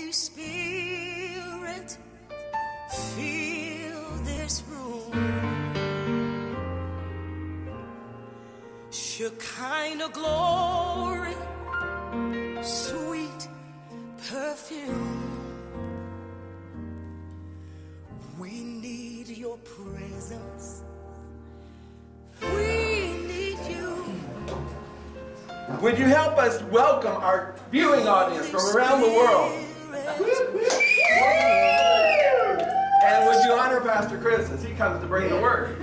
Holy Spirit, fill this room. Shekinah glory, sweet perfume. We need your presence. We need you. Would you help us welcome our viewing audience from around the world? And would you honor Pastor Chris as he comes to bring the word?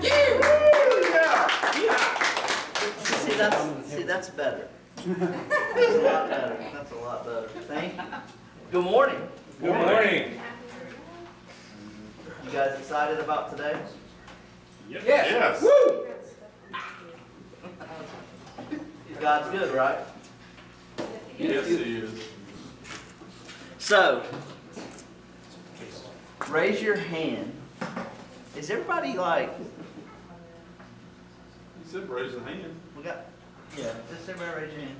See, that's better. That's a lot better. That's a lot better. Thank you. Good morning. Good morning. You guys excited about today? Yes. Yes. Woo! God's good, right? Yes, he is. So, raise your hand. Is everybody like... You said raise a hand. We got... Yeah, just everybody raise your hand.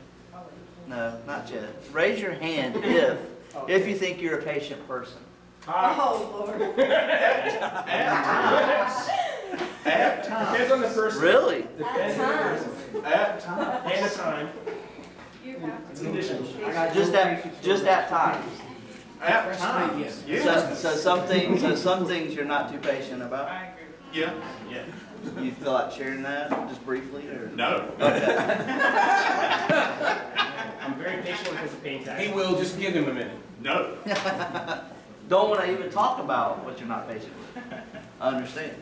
No, not yet. Raise your hand if you think you're a patient person. Oh, Lord. At times. Depends on the person. Really? Depends on the person. At times. And the time. It's conditions. Just at times. At times. Yes. So some things you're not too patient about. I agree. Yeah. Yeah. You feel like sharing that just briefly, or No. okay? I'm very patient with his pain tax. He will, just give him a minute. No. Don't want to even talk about what you're not patient with. I understand.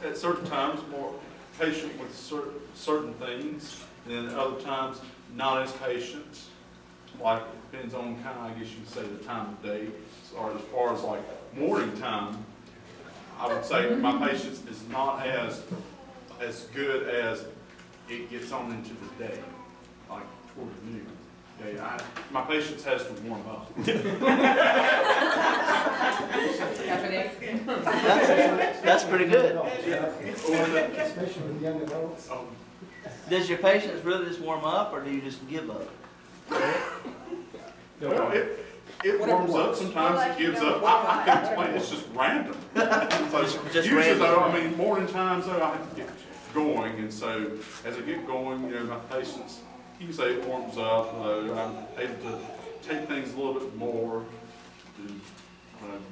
At certain times, more patient with certain things, and then other times not as patient. Like it depends on kind of, I guess you could say, the time of day. Or as far as like morning time, I would say my patience is not as good as it gets on into the day, like toward noon. Yeah, my patience has to warm up. That's pretty good. Especially with young adults. Does your patience really just warm up, or do you just give up? Well, it warms up. Sometimes it gives up. I can't explain. It's just random. So Just usually, random. though, I mean, morning times, though, I have to get going, and so as I get going, you know, my patience, you can say it warms up. I'm able to take things a little bit more.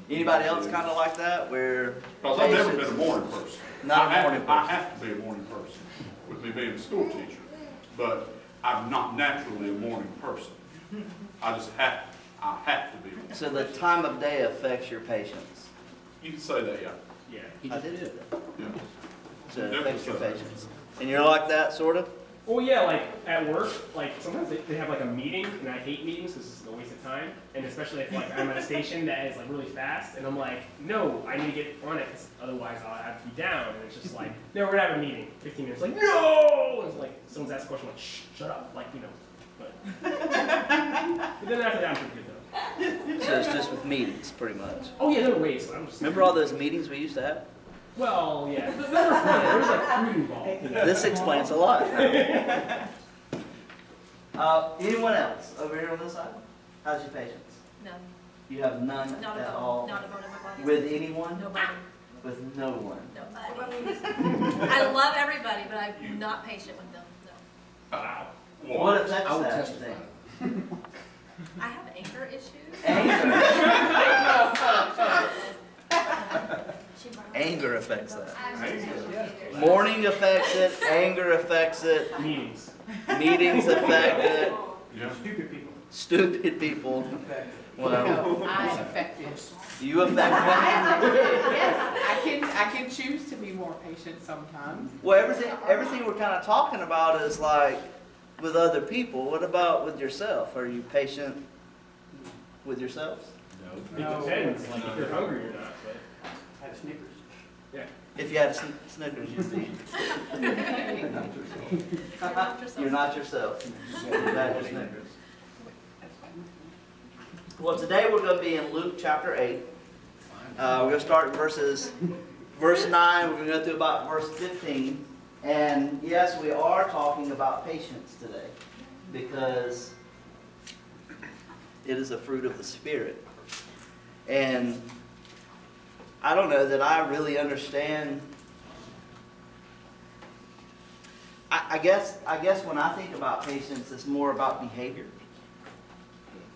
Anybody else kind of like that, where? Because I've never been a morning person. Not a morning person. I have to be a morning person with me being a school teacher, but I'm not naturally a morning person. I have to be. So the time of day affects your patience. You can say that, yeah. I did it. Yeah. So it affects your patience. And you're like that, sort of? Well, yeah, like at work, like sometimes they have like a meeting, and I hate meetings because it's a waste of time. And especially if like I'm at a station that is like really fast, and I'm like, no, I need to get on it because otherwise I'll have to be down. And it's just like, no, we're gonna have a meeting. 15 minutes, like, no! And it's like someone's asked a question, like, shh, shut up, like, you know. But then after that, I'm pretty good though. So it's just with meetings, pretty much. Oh yeah, there are ways. I'm just Remember all those meetings we used to have? Well, yeah, those were fun. There was like food involved. You know? This explains a lot. Anyone else over here on this side? How's your patience? None. You have none Not at a all? bone. Not a bone in my body. With anyone? Nobody. With no one? Nobody. I love everybody, but I'm not patient with them. No. What affects I will that, you testify. think? I have anger issues. Anger affects that. Mourning affects it. Anger affects it. Meetings. Meetings affect it. Yeah. Stupid people. Stupid people. Well, I'm affected. you affect it. Yes, I can choose to be more patient sometimes. Well, everything we're kind of talking about is like with other people. What about with yourself? Are you patient with yourselves? It depends, like if you're hungry or not. But Have Snickers. yeah. If you had Snickers, you'd be. You're not yourself. You've had your Snickers. Well, today we're going to be in Luke chapter 8. We're going to start in verse 9. We're going to go through about verse 15. And yes, we are talking about patience today. Because It is a fruit of the Spirit. And I don't know that I really understand. I guess when I think about patience, it's more about behavior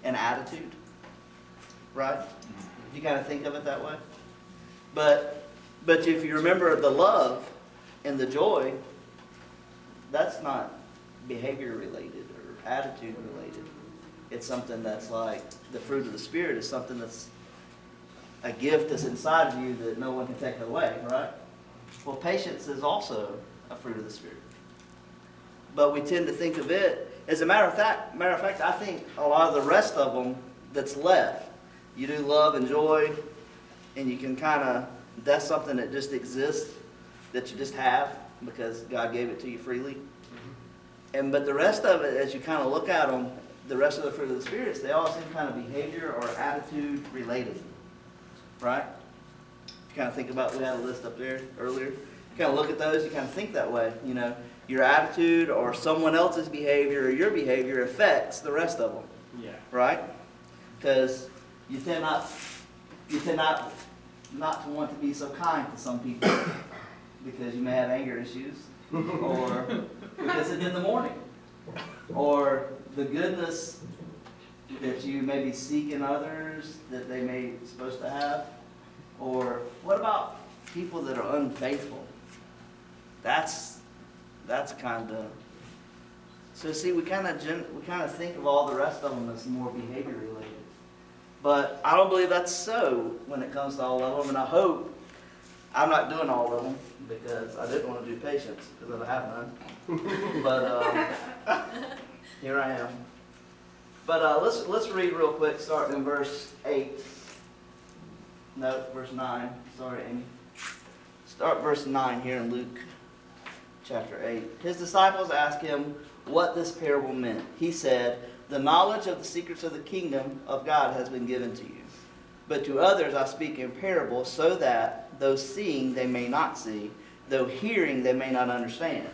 and attitude, right? You kind of think of it that way. But if you remember the love and the joy, that's not behavior related or attitude related. It's something that's like the fruit of the Spirit is something that's a gift that's inside of you that no one can take away, right? Well, patience is also a fruit of the Spirit. But we tend to think of it, as a matter of fact, I think a lot of the rest of them that's left, you do love and joy, and you can kind of, that's something that just exists, that you just have because God gave it to you freely. But the rest of it, as you kind of look at them, the rest of the fruit of the Spirits, they all seem kind of behavior or attitude related, right? You kind of think about, we had a list up there earlier. You kind of look at those, you kind of think that way, you know. Your attitude or someone else's behavior or your behavior affects the rest of them. Yeah. Right? Because you tend not to want to be so kind to some people because you may have anger issues, or because it's in the morning, or the goodness that you may be seeking others that they may be supposed to have, or what about people that are unfaithful? That's kind of, so see, we kind of think of all the rest of them as more behavior related. But I don't believe that's so when it comes to all of them, and I hope I'm not doing all of them because I didn't want to do patience because I have none. But here I am. But let's read real quick, starting in verse 8. No, verse 9. Sorry, Amy. Start verse 9 here in Luke chapter 8. His disciples asked him what this parable meant. He said, "The knowledge of the secrets of the kingdom of God has been given to you. But to others I speak in parables, so that though seeing they may not see, though hearing they may not understand.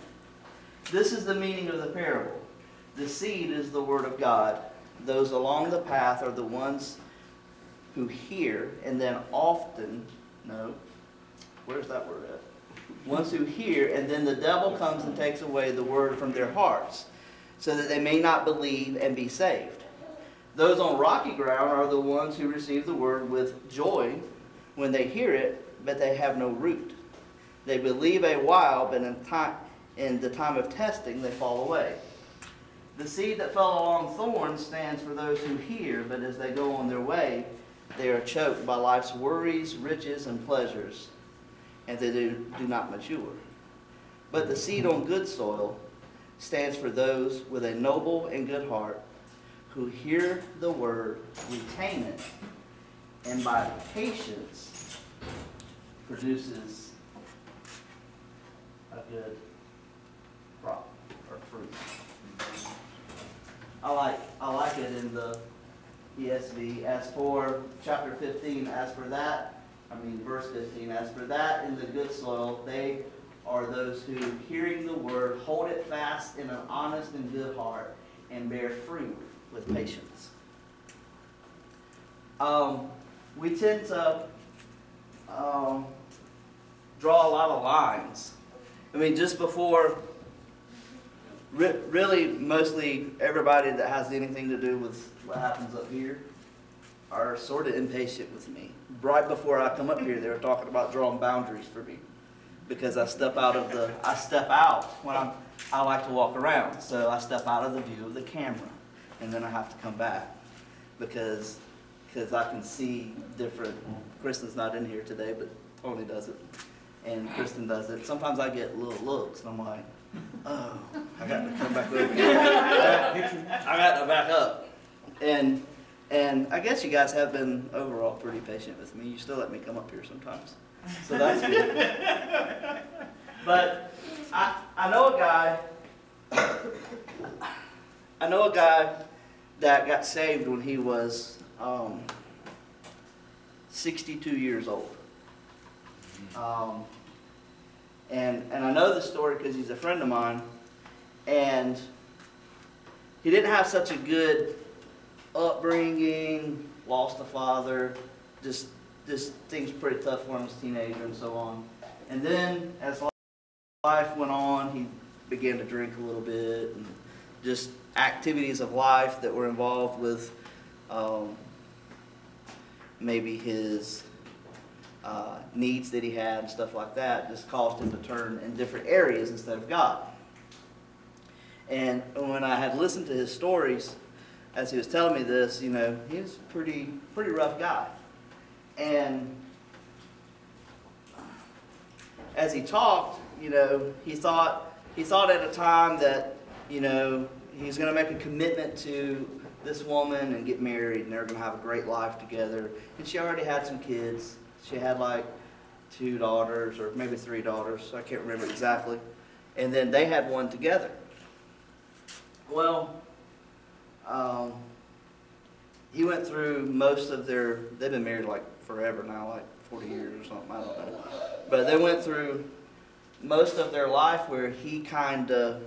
This is the meaning of the parable. The seed is the word of God. Those along the path are the ones who hear and then often," no, where's that word at? "Ones who hear, and then the devil comes and takes away the word from their hearts, so that they may not believe and be saved. Those on rocky ground are the ones who receive the word with joy when they hear it, but they have no root. They believe a while, but in the time of testing they fall away. The seed that fell along thorns stands for those who hear, but as they go on their way, they are choked by life's worries, riches, and pleasures, and they do not mature. But the seed on good soil stands for those with a noble and good heart, who hear the word, retain it, and by patience produces a good crop or fruit." I like it in the ESV. As for chapter 15, verse 15, as for that in the good soil, they are those who, hearing the word, hold it fast in an honest and good heart, and bear fruit with patience. We tend to draw a lot of lines. I mean, just before, really, mostly everybody that has anything to do with what happens up here are sort of impatient with me. Right before I come up here, they were talking about drawing boundaries for me, because I step out when I like to walk around, so I step out of the view of the camera, and then I have to come back because I can see different. Kristen's not in here today, but Tony does it, and Kristen does it. Sometimes I get little looks, and I'm like, oh, I got to come back over here. I got to back up. And I guess you guys have been overall pretty patient with me. You still let me come up here sometimes, so that's good. But I know a guy that got saved when he was 62 years old. And I know the story because he's a friend of mine, and he didn't have such a good upbringing, lost a father, just things pretty tough for him as a teenager and so on. And then as life went on, he began to drink a little bit, and just activities of life that were involved with maybe his needs that he had and stuff like that just caused him to turn in different areas instead of God. And when I had listened to his stories, as he was telling me this, he was a pretty rough guy. And as he talked, he thought at a time that, he was going to make a commitment to this woman and get married, and they were going to have a great life together. And she already had some kids. She had like 2 daughters or maybe 3 daughters. I can't remember exactly. And then they had one together. Well, he went through most of they've been married like forever now, like 40 years or something, I don't know. But they went through most of their life where he kind of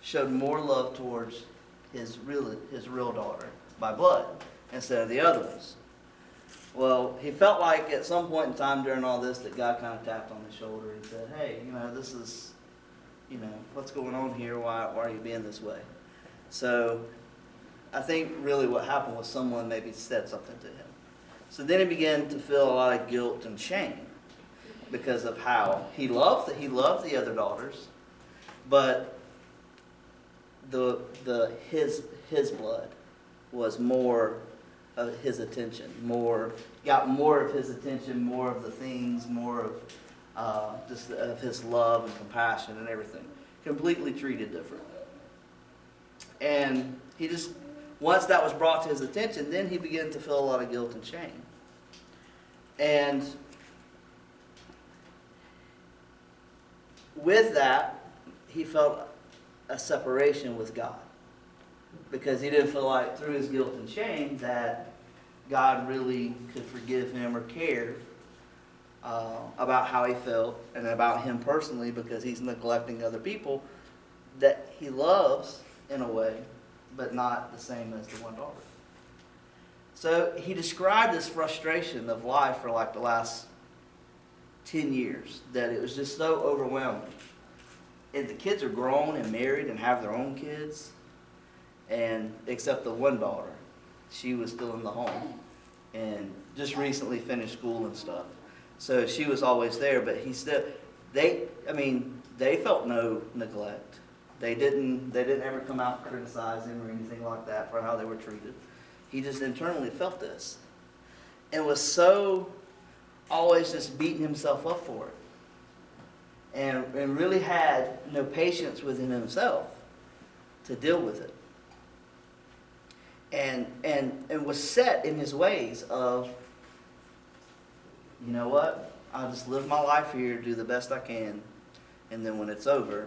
showed more love towards his real daughter by blood instead of the other ones. Well, he felt like at some point in time during all this that God kind of tapped on his shoulder and said, hey, this is, what's going on here? Why are you being this way? So I think really what happened was someone maybe said something to him. So then he began to feel a lot of guilt and shame because of how he loved the other daughters, but his blood was more of his attention, got more of his attention, more of the things, more of just of his love and compassion and everything. Completely treated different. And he just, once that was brought to his attention, then he began to feel a lot of guilt and shame. And with that, he felt a separation with God, because he didn't feel like through his guilt and shame that God really could forgive him or care about how he felt and about him personally, because he's neglecting other people that he loves in a way, but not the same as the one daughter. So he described this frustration of life for like the last 10 years, that it was just so overwhelming. And the kids are grown and married and have their own kids, and except the one daughter, she was still in the home and just recently finished school and stuff. So she was always there, but they felt no neglect. They didn't ever come out and criticize him or anything like that for how they were treated. He just internally felt this and was so always just beating himself up for it. And really had no patience within himself to deal with it. And was set in his ways of, you know what, I'll just live my life here, do the best I can, and then when it's over,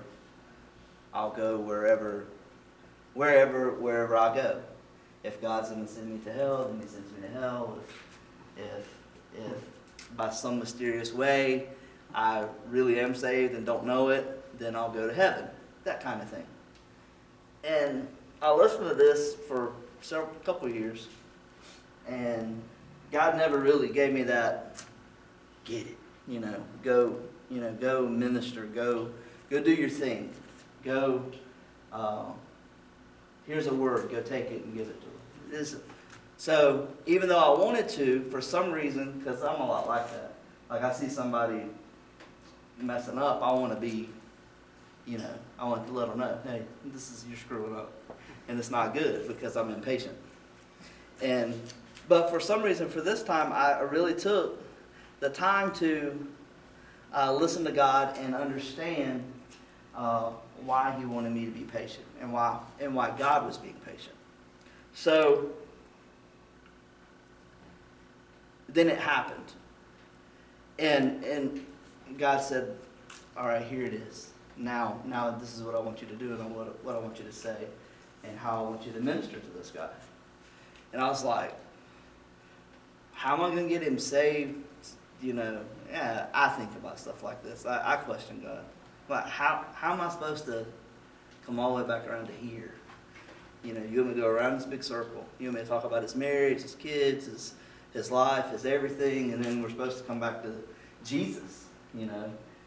I'll go wherever I go. If God's going to send me to hell, then he sends me to hell. If by some mysterious way I really am saved and don't know it, then I'll go to heaven. That kind of thing. And I listened to this for a couple of years, and God never really gave me that, get it, go minister, go do your thing, go, here's a word, go take it and give it to him. So even though I wanted to, for some reason, because I'm a lot like that, like I see somebody messing up, I want to be, I want to let them know, hey, you're screwing up, and it's not good, because I'm impatient. But for some reason, for this time, I really took the time to listen to God and understand why he wanted me to be patient, and why God was being patient. So then it happened, and God said, all right, here it is. Now this is what I want you to do, and what I want you to say, and how I want you to minister to this guy. And I was like, how am I going to get him saved? Yeah, I think about stuff like this. I question God. Like, how am I supposed to come all the way back around to here You want me to go around this big circle. You want me to talk about his marriage, his kids, his life, his everything, and then we're supposed to come back to Jesus.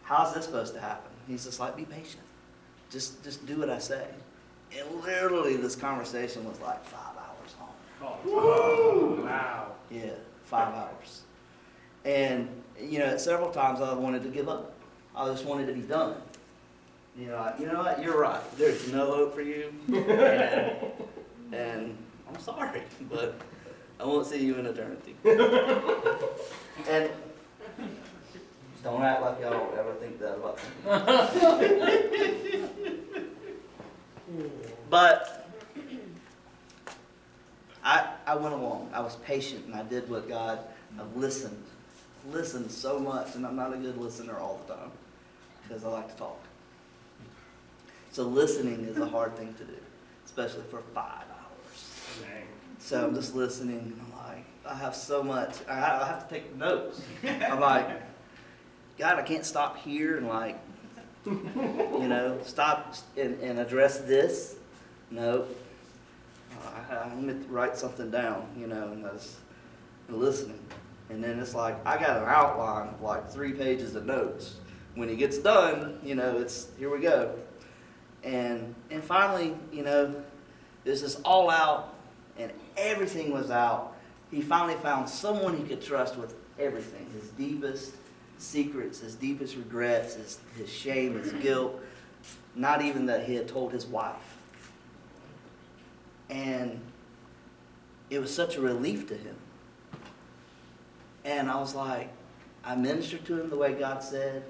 How's this supposed to happen? He's just like, be patient. Just do what I say. And literally this conversation was like 5 hours long. Oh, wow. Yeah, 5 hours. And, several times I wanted to give up. I just wanted to be done. You know what, you're right. There's no hope for you. And I'm sorry, but I won't see you in eternity. And don't act like y'all ever think that about me. But I went along. I was patient, and I did what God, I listened so much, and I'm not a good listener all the time because I like to talk. So listening is a hard thing to do, especially for 5 hours. Dang. So I'm just listening, and I'm like, I have so much. I have to take notes. I'm like, God, I can't stop here and stop and address this. No. I'm going to write something down, and I was listening. And then it's like, I got an outline of 3 pages of notes. When he gets done, it's, here we go. And finally, this is all out, and everything was out. He finally found someone he could trust with everything, his deepest secrets, his deepest regrets, his shame, his guilt, not even that he had told his wife. And it was such a relief to him. And I was like, I ministered to him the way God said.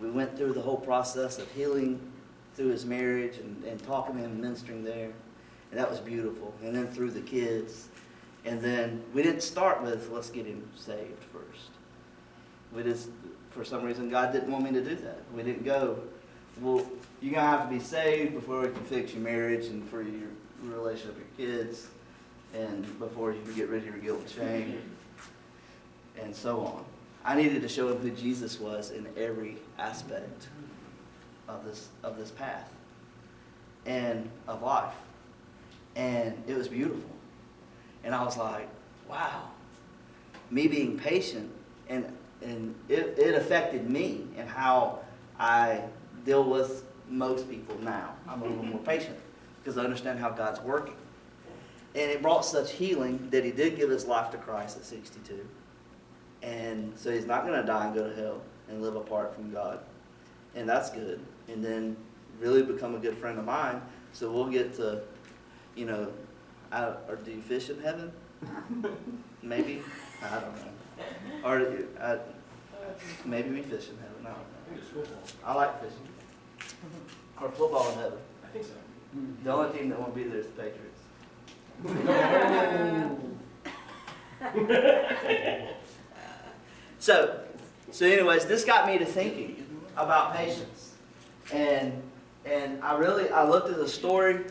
We went through the whole process of healing through his marriage and talking to him and ministering there. And that was beautiful. And then through the kids. And then we didn't start with, let's get him saved first. We just, for some reason, God didn't want me to do that. We didn't go, well, you're going to have to be saved before we can fix your marriage and for your relationship with your kids, and before you can get rid of your guilt and shame, and so on. I needed to show him who Jesus was in every aspect of this path and of life. And it was beautiful. And I was like, wow. Me being patient, and it affected me and how I deal with most people now. I'm a little more patient because I understand how God's working. And it brought such healing that he did give his life to Christ at 62. And so he's not going to die and go to hell and live apart from God. And that's good. And then really become a good friend of mine. So we'll get to, or do you fish in heaven? Maybe? I don't know. Or maybe we fish in heaven. I don't know. I think it's football. I like fishing. Or football in heaven. I think so. The only team that won't be there is the Patriots. So anyways, this got me to thinking about patience. And I looked at the story,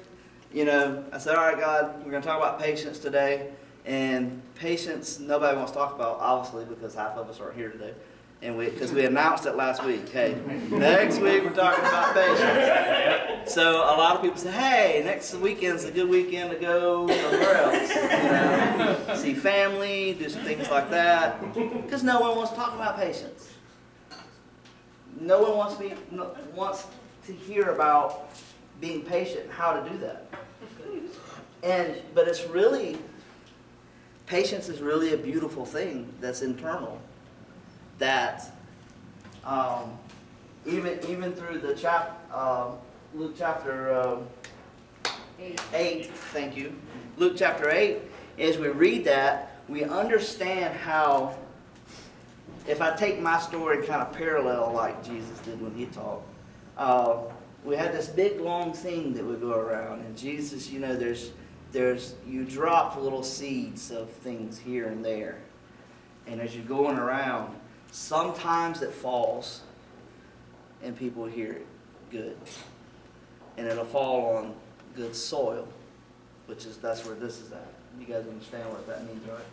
I said, all right, God, we're going to talk about patience today. And patience, nobody wants to talk about, obviously, because half of us aren't here today. And because we announced it last week. Hey, next week we're talking about patience. So a lot of people say, hey, next weekend's a good weekend to go somewhere else. See family, do some things like that. Because no one wants to talk about patience. No one wants to hear about being patient and how to do that. But it's really, patience is really a beautiful thing that's internal. That even through the Luke chapter 8, thank you. Luke chapter 8, as we read that, we understand how, if I take my story and kind of parallel like Jesus did when he taught, we had this big long thing that would go around, and Jesus, you drop little seeds of things here and there, and as you're going around, sometimes it falls and people hear it good. And it'll fall on good soil, that's where this is at. You guys understand what that means, right?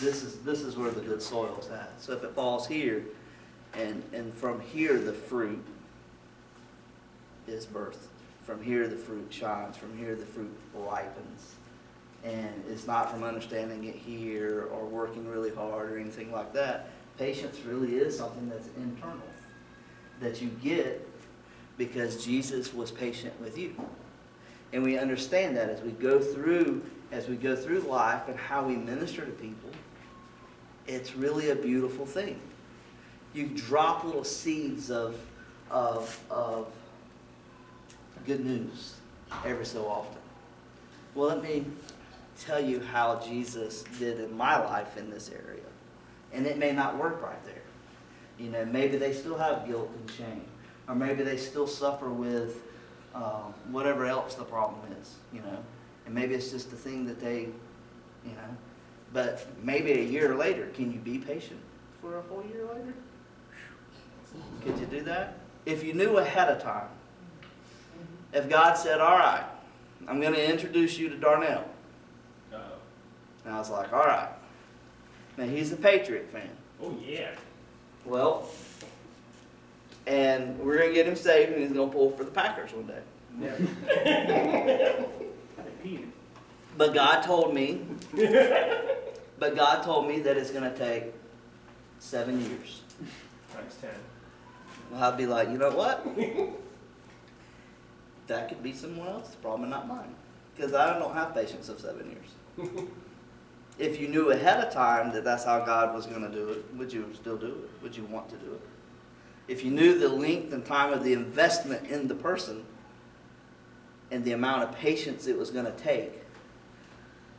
This is where the good soil is at. So if it falls here, and from here the fruit is birthed. from here the fruit shines, from here the fruit ripens. And it's not from understanding it here or working really hard or anything like that. Patience really is something that's internal, that you get because Jesus was patient with you. And we understand that as we go through life and how we minister to people, it's really a beautiful thing. You drop little seeds of good news every so often. Well, let me tell you how Jesus did in my life in this area. And it may not work right there. You know, maybe they still have guilt and shame. Or maybe they still suffer with whatever else the problem is, you know. And maybe it's just a thing that they, you know. But maybe a year later, can you be patient for a whole year later? Could you do that? If you knew ahead of time, if God said, all right, I'm going to introduce you to Darnell. And I was like, all right. Now, he's a Patriot fan. Oh, yeah. Well, and we're going to get him saved, and he's going to pull for the Packers one day. Yeah. But God told me that it's going to take 7 years. Times 10. Well, I'd be like, you know what? That could be someone else's problem, not mine. Because I don't have patience of 7 years. If you knew ahead of time that that's how God was going to do it, would you still do it? Would you want to do it? If you knew the length and time of the investment in the person and the amount of patience it was going to take,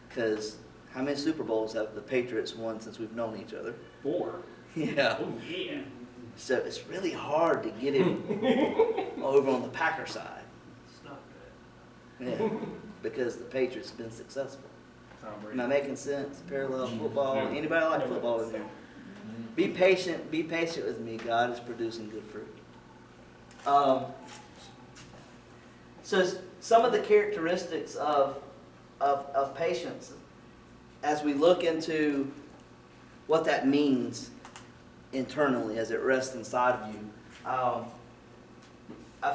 because how many Super Bowls have the Patriots won since we've known each other? 4. Yeah. Oh, yeah. So it's really hard to get him over on the Packer side. It's not good. Yeah, because the Patriots have been successful. Am I making sense? Parallel football. Yeah. Anybody like football in there? Be patient. Be patient with me. God is producing good fruit. So some of the characteristics of patience, as we look into what that means internally as it rests inside of you, I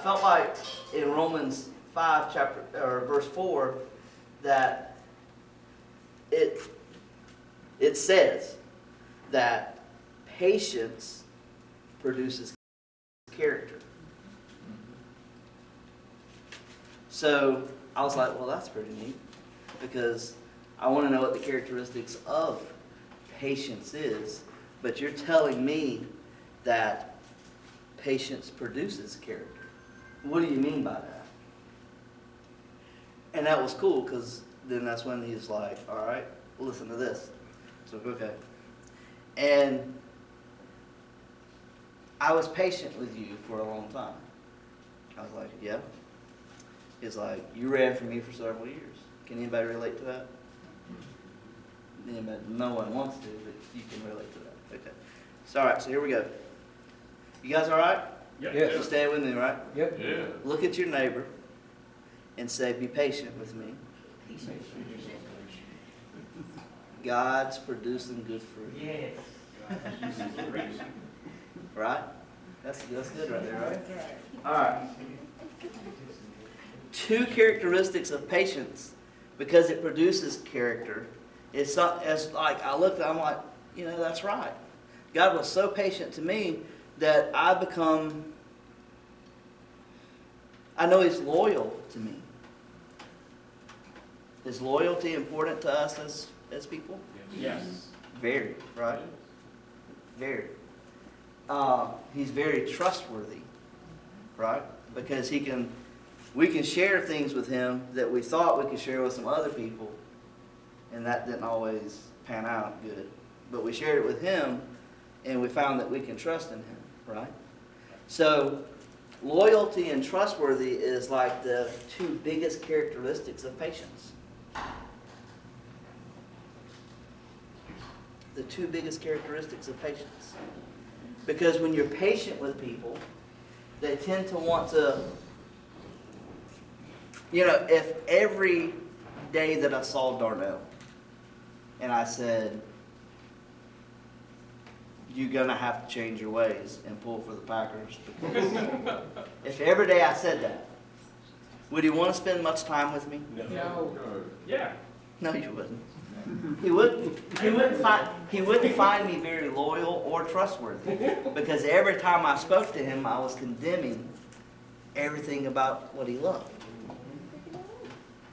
felt like in Romans 5, verse 4, that it says that patience produces character. So I was like, well, that's pretty neat, because I want to know what the characteristics of patience is. But you're telling me that patience produces character. What do you mean by that? And that was cool, because then that's when he's like, all right, listen to this. So, okay. And I was patient with you for a long time. I was like, yeah. He's like, you ran for me for several years. Can anybody relate to that? Anybody? No one wants to, but you can relate to that. Okay. So, all right, so here we go. You guys all right? Yep. Yes. You stay with me, right? Yep. Yeah. Look at your neighbor and say, be patient with me. God's producing good fruit. Yes. Right? That's good right there, right? All right. 2 characteristics of patience, because it produces character. It's not, as like I looked, I'm like, you know, that's right. God was so patient to me that I know He's loyal to me. Is loyalty important to us as people? Yes. Very, right? Very. He's very trustworthy, right? Because we can share things with Him that we thought we could share with some other people, and that didn't always pan out good. But we shared it with Him, and we found that we can trust in Him, right? So, loyalty and trustworthy is like the 2 biggest characteristics of patience. The 2 biggest characteristics of patience. Because when you're patient with people, they tend to want to, you know, if every day that I saw Darnell and I said, you're going to have to change your ways and pull for the Packers. Because if every day I said that, Would he want to spend much time with me? No. Yeah. No, you wouldn't. He wouldn't find me very loyal or trustworthy, because every time I spoke to him, I was condemning everything about what he loved.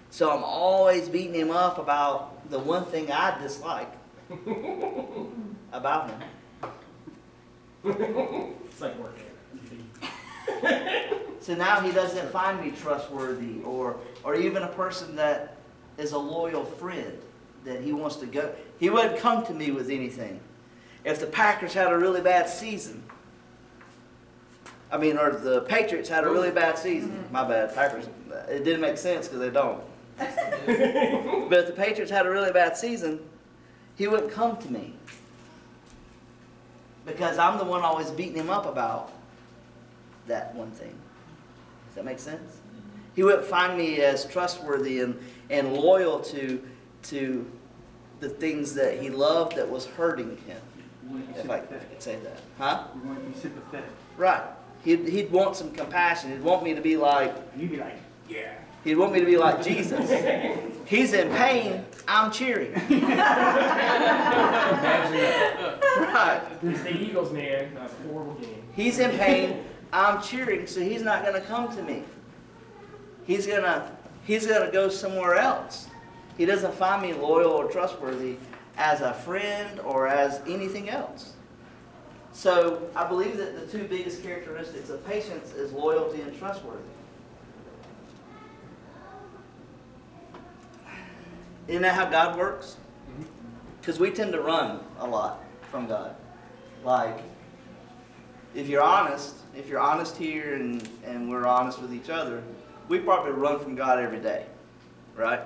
So I'm always beating him up about the one thing I dislike about him. It's like working. So now he doesn't find me trustworthy or even a person that is a loyal friend that he wants to go. He wouldn't come to me with anything. If the Packers had a really bad season, or the Patriots had a really bad season. My bad, Packers. It didn't make sense because they don't. But if the Patriots had a really bad season, he wouldn't come to me. Because I'm the one always beating him up about that one thing. Does that make sense? He wouldn't find me as trustworthy and loyal to the things that he loved that was hurting him. If I could say that. Huh? You want to be sympathetic. Right. He'd want some compassion. He'd want me to be like, You'd be like, Yeah. he'd want me to be like Jesus. He's in pain, I'm cheering. Right. It's the Eagles, man. That's a horrible game. He's in pain, I'm cheering, so he's not going to come to me. He's gonna go somewhere else. He doesn't find me loyal or trustworthy as a friend or as anything else. So I believe that the two biggest characteristics of patience is loyalty and trustworthy. Isn't that how God works? Because we tend to run a lot from God. Like, if you're honest here and we're honest with each other, we probably run from God every day, right?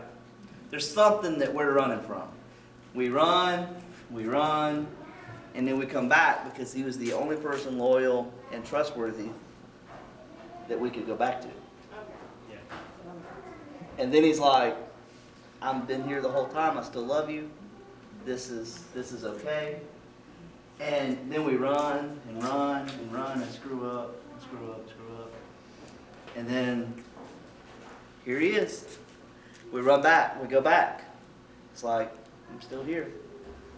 There's something that we're running from. We run, and then we come back because he was the only person loyal and trustworthy that we could go back to. Yeah. And then he's like, I've been here the whole time, I still love you. This is okay. And then we run and screw up. And then here he is. We run back, we go back. It's like, I'm still here.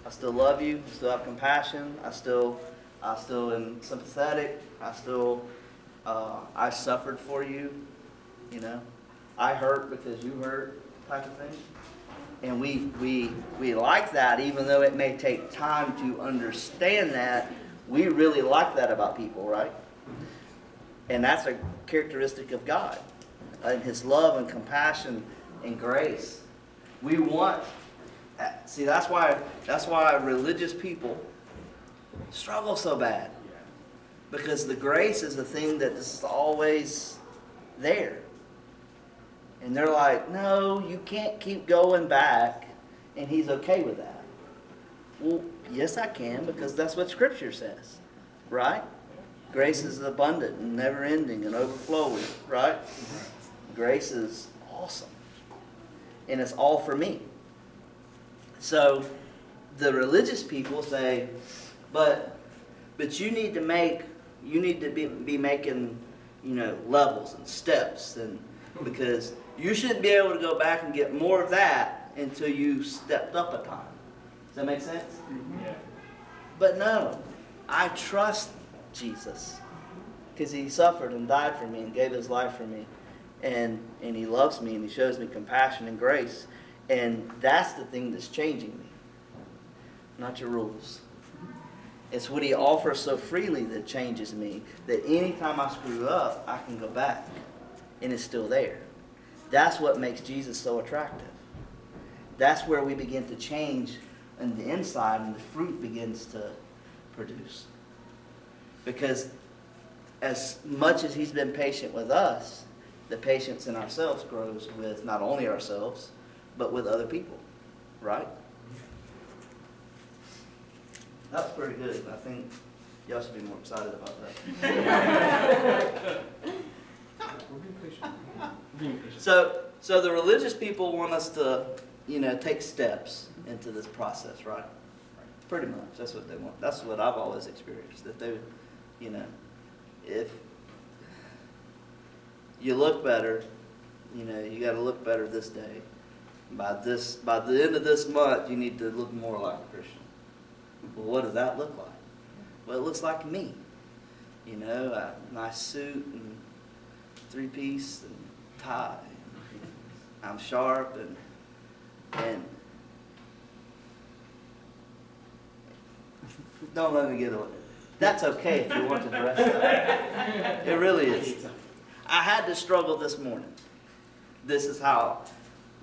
I still love you, I still have compassion, I still am sympathetic, I suffered for you, I hurt because you hurt, type of thing. And we like that, even though it may take time to understand that. We really like that about people, right? And that's a characteristic of God, and his love and compassion and grace. We want, see, that's why religious people struggle so bad, because the grace is the thing that is always there. And they're like, no, you can't keep going back, and he's okay with that. Well, yes, I can, because that's what Scripture says, right? Grace is abundant and never-ending and overflowing, right? Grace is awesome, and it's all for me. So the religious people say, but you need to be making, levels and steps, and because you shouldn't be able to go back and get more of that until you stepped up a time. Does that make sense? Yeah. But no, I trust Jesus because he suffered and died for me and gave his life for me. And he loves me and he shows me compassion and grace. And that's the thing that's changing me, not your rules. It's what he offers so freely that changes me, that anytime I screw up, I can go back and it's still there. That's what makes Jesus so attractive. That's where we begin to change on the inside and the fruit begins to produce. Because as much as he's been patient with us, the patience in ourselves grows with not only ourselves, but with other people. Right? That's pretty good. I think y'all should be more excited about that. So the religious people want us to, take steps into this process, right? Pretty much. That's what they want. That's what I've always experienced. That they, if you look better, You know, you got to look better this day. By the end of this month, you need to look more like a Christian. Well, what does that look like? Well, it looks like me. You know, a nice suit and three-piece and tie. I'm sharp and don't let me get away. That's okay if you want to dress up. It really is. I had to struggle this morning. This is how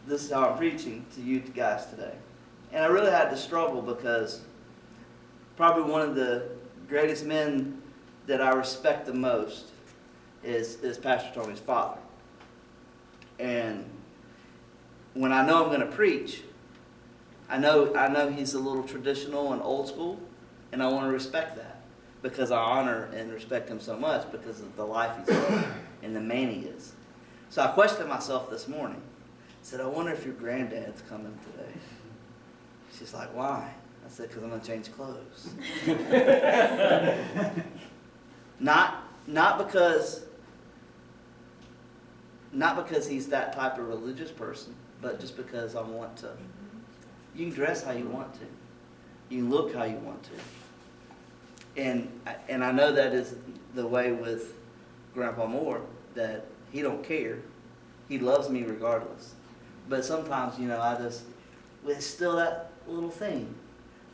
I'm preaching to you guys today. And I really had to struggle because probably one of the greatest men that I respect the most is Pastor Tony's father. And when I know I'm going to preach, I know he's a little traditional and old school, and I want to respect that because I honor and respect him so much because of the life he's lived and the man he is. So I questioned myself this morning. I said, I wonder if your granddad's coming today. She's like, why? I said, because I'm going to change clothes. Not because he's that type of religious person, but just because I want to. You can dress how you want to. You can look how you want to. And I know that is the way with Grandpa Moore, that he don't care. He loves me regardless. But sometimes, you know, it's still that little thing.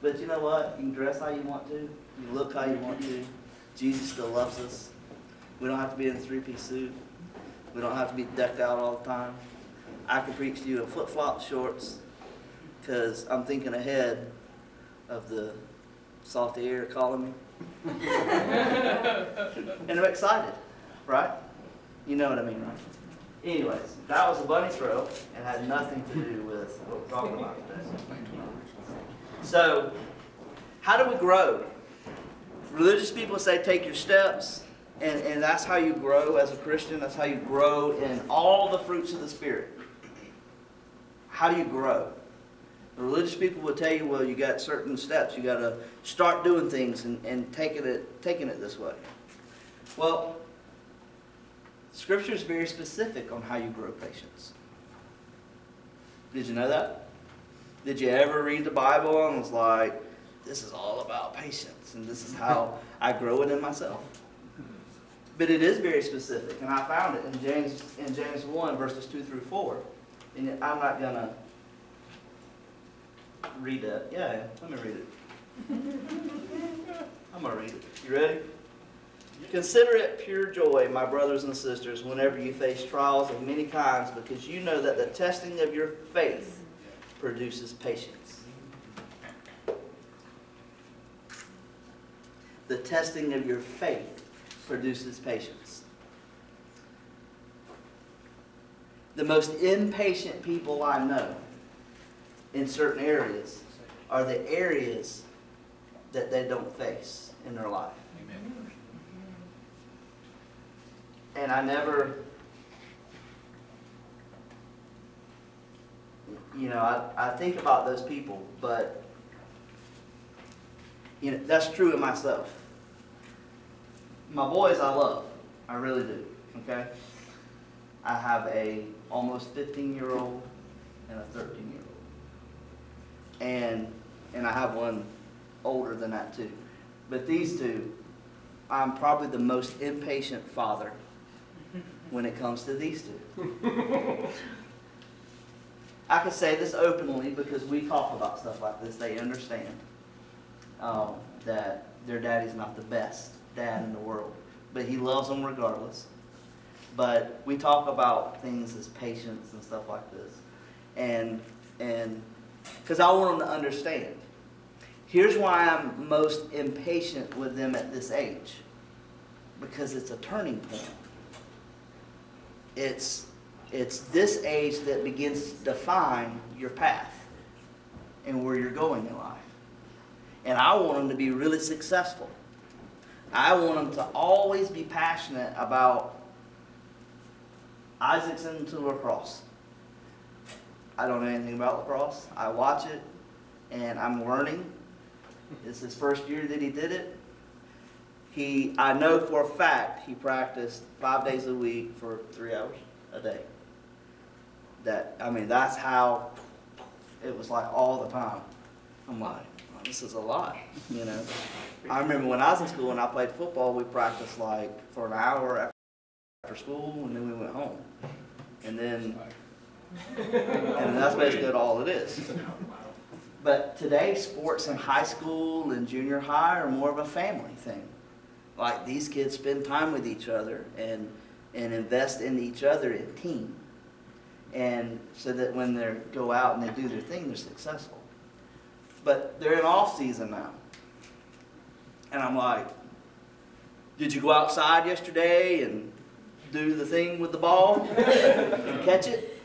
But you know what? You can dress how you want to. You can look how you want to. Jesus still loves us. We don't have to be in a three-piece suit. We don't have to be decked out all the time. I can preach to you in flip-flop shorts because I'm thinking ahead of the salty air calling me. And I'm excited, right? You know what I mean, right? Anyways, that was a bunny trail and had nothing to do with what we're talking about today. So, how do we grow? Religious people say take your steps, and that's how you grow as a Christian. That's how you grow in all the fruits of the Spirit. How do you grow? The religious people will tell you, well, you got certain steps. You got to start doing things and taking it this way. Well, Scripture is very specific on how you grow patience. Did you know that? Did you ever read the Bible and was like, this is all about patience, and this is how I grow it in myself? But it is very specific, and I found it in James 1, verses 2 through 4. And I'm not going to read that. Yeah, let me read it. I'm going to read it. You ready? Consider it pure joy, my brothers and sisters, whenever you face trials of many kinds, because you know that the testing of your faith produces patience. The testing of your faith produces patience. The most impatient people I know in certain areas are the areas that they don't face in their life. Amen. And I never, you know, I think about those people, but you know, that's true of myself. My boys I love. I really do. Okay? I have a almost 15-year-old and a 13-year-old. And I have one older than that too. But these two, I'm probably the most impatient father when it comes to these two. I can say this openly because we talk about stuff like this. They understand that their daddy's not the best dad in the world, but he loves them regardless. But we talk about things as patience and stuff like this, and because I want them to understand. Here's why I'm most impatient with them at this age, because it's a turning point. It's this age that begins to define your path and where you're going in life. And I want them to be really successful. I want them to always be passionate about Isaacson to lacrosse. I don't know anything about lacrosse. I watch it, and I'm learning. It's his first year that he did it. I know for a fact he practiced 5 days a week for 3 hours a day. I mean, that's how it was like all the time. I'm like, oh, this is a lot, you know. I remember when I was in school and I played football, we practiced like for an hour after school, and then we went home. And that's basically all it is. But today, sports in high school and junior high are more of a family thing. Like, these kids spend time with each other and invest in each other in team. And so that when they go out and they do their thing, they're successful. But they're in off season now. And I'm like, did you go outside yesterday and do the thing with the ball and catch it?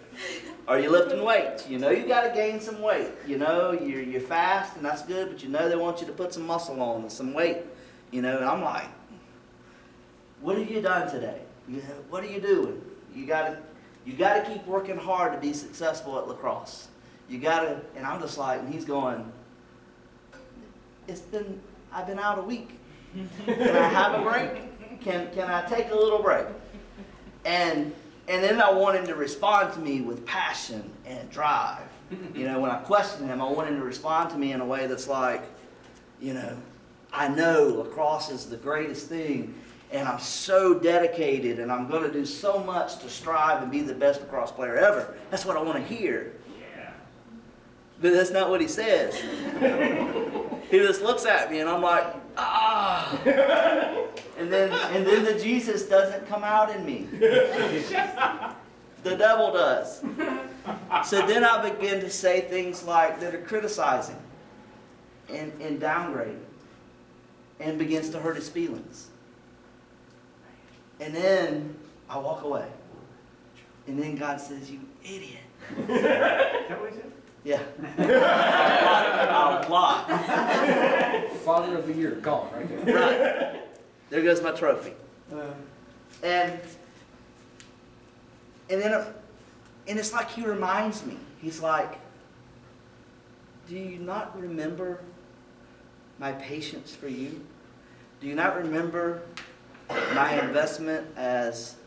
Are you lifting weights? You know you got to gain some weight. You know you're fast and that's good, but you know they want you to put some muscle on and some weight. You know, and I'm like, what have you done today? What are you doing? You got to keep working hard to be successful at lacrosse. You got to, and I'm just like, and he's going, I've been out a week. Can I have a break? Can I take a little break? And then I want him to respond to me with passion and drive. You know, when I question him, I want him to respond to me in a way that's like, you know, I know lacrosse is the greatest thing, and I'm so dedicated, and I'm going to do so much to strive and be the best lacrosse player ever. That's what I want to hear. Yeah. But that's not what he says. He just looks at me, and I'm like, ah. And then the Jesus doesn't come out in me. The devil does. So then I begin to say things like that are criticizing and downgrading, and begins to hurt his feelings. And then I walk away. And then God says, you idiot. Is that what he said? Yeah. A lot. Father of the year, gone right there. Right. There goes my trophy. And it's like he reminds me. He's like, do you not remember my patience for you? Do you not remember my investment as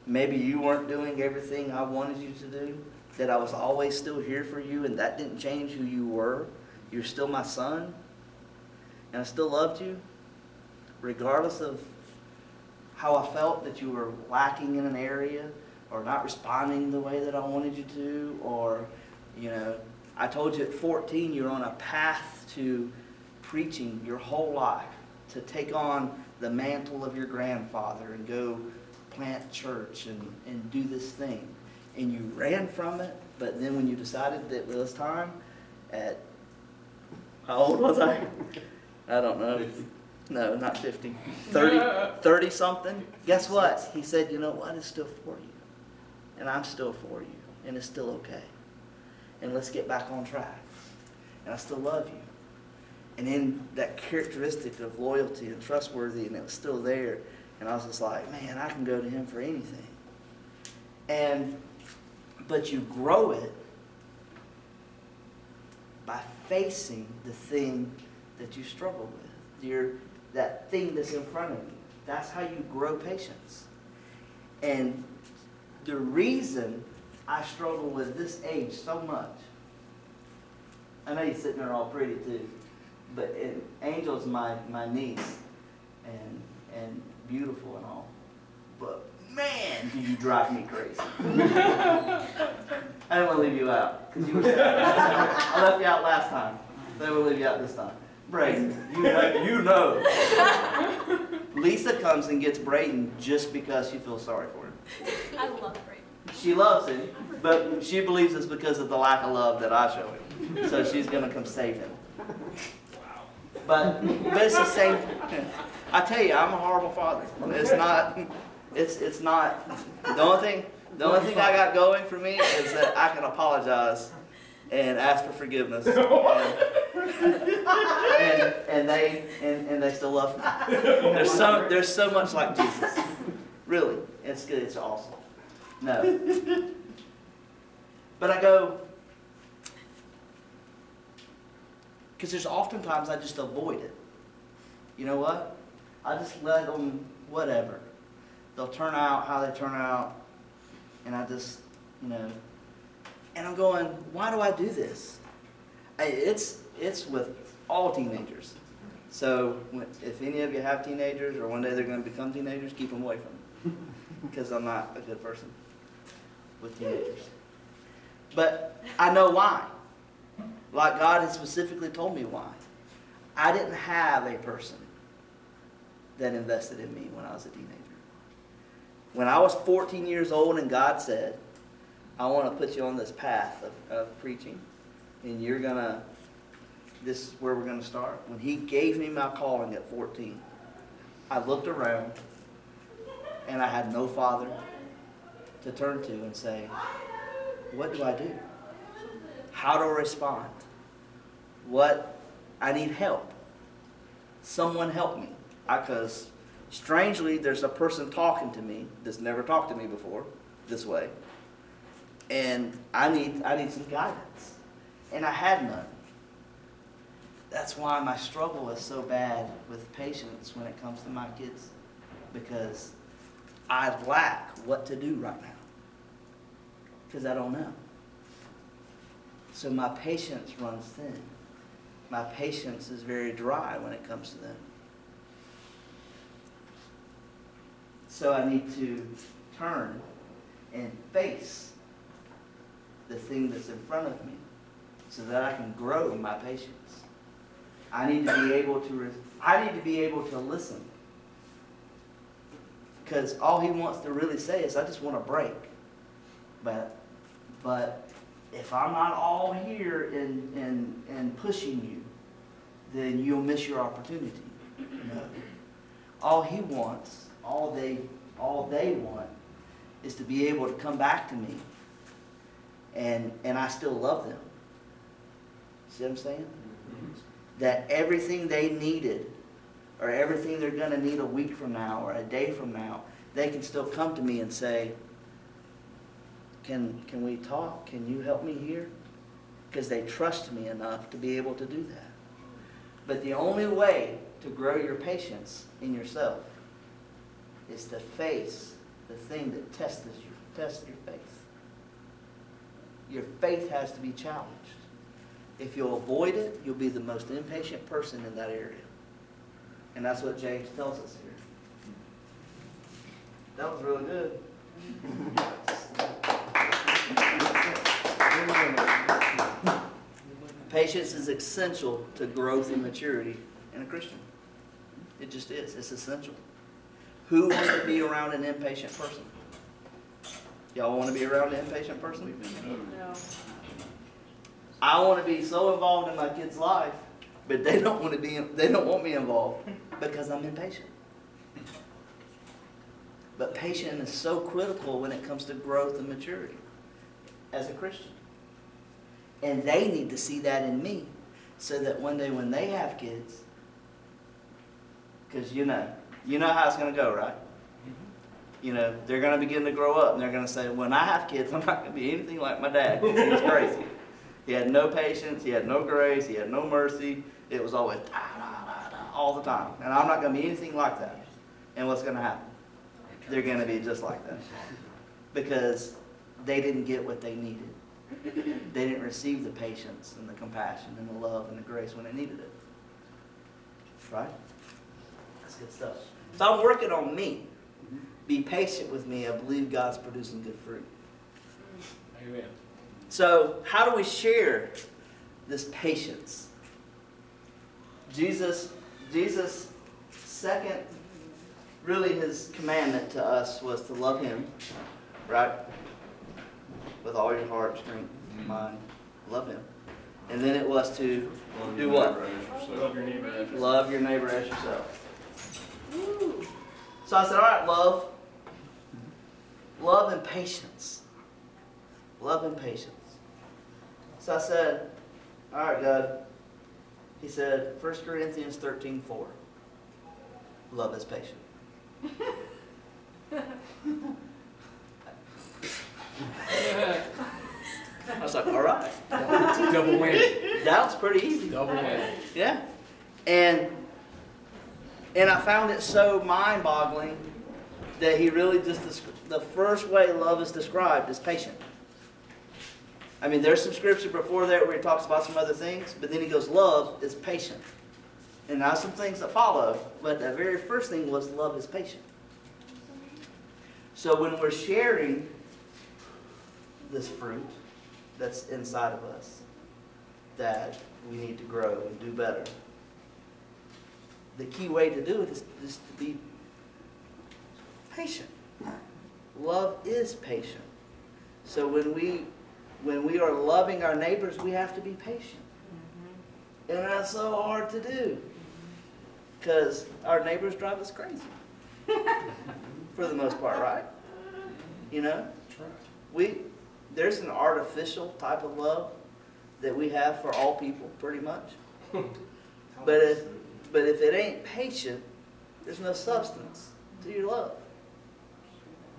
maybe you weren't doing everything I wanted you to do? That I was always still here for you, and that didn't change who you were. You're still my son, and I still loved you, regardless of how I felt that you were lacking in an area, or not responding the way that I wanted you to, or, you know, I told you at 14 you're on a path to preaching your whole life, to take on the mantle of your grandfather and go plant church and do this thing. And you ran from it, but then when you decided that it was time, at, how old was I? I don't know. 50. No, not 50. 30 something. Guess what? He said, you know what? It's still for you. And I'm still for you. And it's still okay. And let's get back on track. And I still love you. And then that characteristic of loyalty and trustworthy, and it was still there. And I was just like, man, I can go to him for anything. But you grow it by facing the thing that you struggle with. That thing that's in front of you. That's how you grow patience. And the reason I struggle with this age so much, I know you're sitting there all pretty too, but Angel's my niece, and beautiful and all, but man, do you drive me crazy. I didn't want to leave you out, because you were I left you out last time, so I will leave you out this time. Braden, you know. Lisa comes and gets Braden just because she feels sorry for him. I love Brayden. She loves him, but she believes it's because of the lack of love that I show him. So she's going to come save him. But it's the same. I tell you, I'm a horrible father. It's not. The only thing I got going for me is that I can apologize and ask for forgiveness, and they still love me. There's so much like Jesus. Really, it's good. It's awesome. No, but I go because there's oftentimes I just avoid it. You know what? I just let them whatever. They'll turn out how they turn out. And I just, you know, and I'm going, why do I do this? It's with all teenagers. So if any of you have teenagers or one day they're going to become teenagers, keep them away from me. Because I'm not a good person with teenagers. But I know why. Like God has specifically told me why. I didn't have a person that invested in me when I was a teenager. When I was 14 years old and God said, I want to put you on this path of preaching, and you're going to, this is where we're going to start. When he gave me my calling at 14, I looked around and I had no father to turn to and say, what do I do? How do I respond? I need help. Someone help me. Because strangely, there's a person talking to me that's never talked to me before this way. And I need some guidance. And I had none. That's why my struggle is so bad with patience when it comes to my kids. Because I lack what to do right now. Because I don't know. So my patience runs thin. My patience is very dry when it comes to them. So I need to turn and face the thing that's in front of me so that I can grow in my patience. I need to be able to listen. Because all he wants to really say is, I just want a break. But if I'm not all here and pushing you, then you'll miss your opportunity. No. All he wants, all they want, is to be able to come back to me, and I still love them. See what I'm saying? Mm-hmm. That everything they needed, or everything they're going to need a week from now or a day from now, they can still come to me and say, Can we talk? Can you help me here? Because they trust me enough to be able to do that. But the only way to grow your patience in yourself is to face the thing that tests your faith. Your faith has to be challenged. If you'll avoid it, you'll be the most impatient person in that area. And that's what James tells us here. That was really good. Patience is essential to growth and maturity in a Christian. It just is. It's essential. Who wants to be around an impatient person? Y'all want to be around an impatient person? No. I want to be so involved in my kid's life, but they don't want me involved because I'm impatient. But patience is so critical when it comes to growth and maturity as a Christian. And they need to see that in me so that one day when they have kids, because you know how it's going to go, right? You know, they're going to begin to grow up and they're going to say, when I have kids, I'm not going to be anything like my dad. He was crazy. He had no patience, he had no grace, he had no mercy. It was always da, da, da, da, all the time. And I'm not going to be anything like that. And what's going to happen? They're going to be just like that. Because they didn't get what they needed. They didn't receive the patience and the compassion and the love and the grace when they needed it. Right? That's good stuff. So I'm working on me. Be patient with me. I believe God's producing good fruit. Amen. So how do we share this patience? Jesus' second, really his commandment to us was to love him, right? With all your heart, strength, mind, love him. And then it was to do what? Love your neighbor as yourself. Love your neighbor as yourself. So I said, all right, love. Love and patience. Love and patience. So I said, all right, God. He said, 1 Corinthians 13:4. Love is patient. I was like, all right. Double whammy. That was pretty easy. Double whammy. Yeah. And I found it so mind-boggling that he really just, the first way love is described is patient. I mean, there's some scripture before that where he talks about some other things, but then he goes, love is patient. And now some things that follow, but the very first thing was love is patient. So when we're sharing this fruit that's inside of us, that we need to grow and do better, the key way to do it is to be patient. Love is patient. So when we are loving our neighbors, we have to be patient. And that's so hard to do. Because our neighbors drive us crazy. For the most part, right? You know? There's an artificial type of love that we have for all people, pretty much. But if it ain't patient, there's no substance to your love.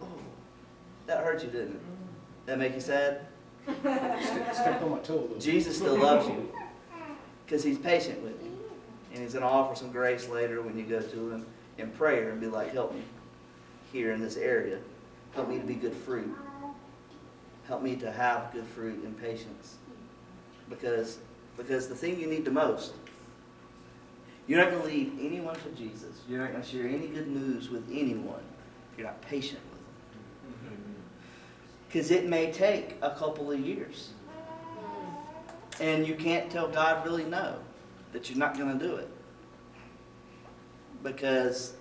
Oh, that hurt you, didn't it? That make you sad? Step on my toe a little. Jesus still loves you because he's patient with you. And he's going to offer some grace later when you go to him in prayer and be like, help me here in this area. Help me to be good fruit. Help me to have good fruit and patience. Because the thing you need the most, you're not going to lead anyone to Jesus. You're not going to share any good news with anyone if you're not patient with them. Because it may take a couple of years. And you can't tell God really no, that you're not going to do it. Because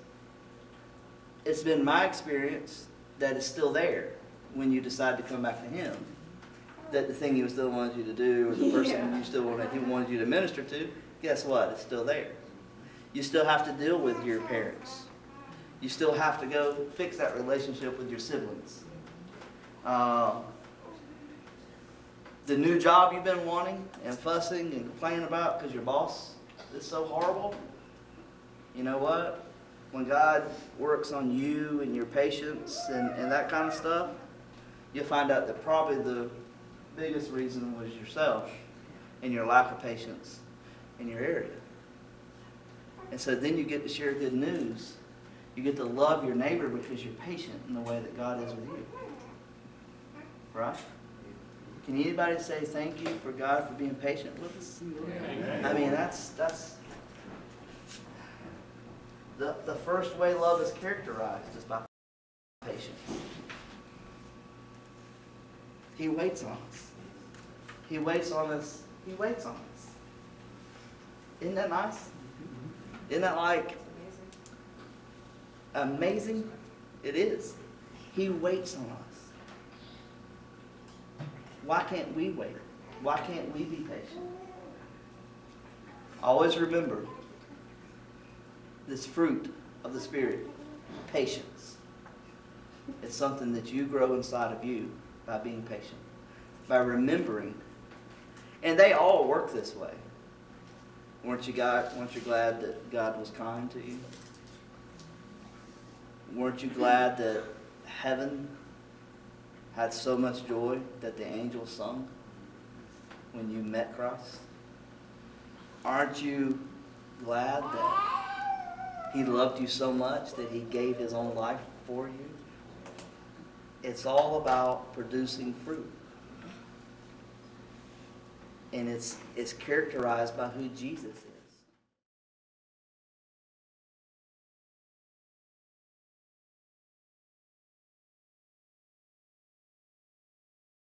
it's been my experience that it's still there when you decide to come back to him. That the thing he still wanted you to do, or the person you still wanted you to minister to, guess what? It's still there. You still have to deal with your parents. You still have to go fix that relationship with your siblings. The new job you've been wanting and fussing and complaining about because your boss is so horrible, you know what? When God works on you and your patience and that kind of stuff, you'll find out that probably the biggest reason was yourself and your lack of patience in your area. And so then you get to share good news. You get to love your neighbor because you're patient in the way that God is with you. Right? Can anybody say thank you for God for being patient with us? Amen. I mean, that's the first way love is characterized is by patience. He waits on us. He waits on us. He waits on us. Isn't that nice? Isn't that like amazing? It is. He waits on us. Why can't we wait? Why can't we be patient? Always remember this fruit of the Spirit, patience. It's something that you grow inside of you by being patient, by remembering. And they all work this way. Weren't you glad that God was kind to you? Weren't you glad that heaven had so much joy that the angels sung when you met Christ? Aren't you glad that he loved you so much that he gave his own life for you? It's all about producing fruit. And it's characterized by who Jesus is.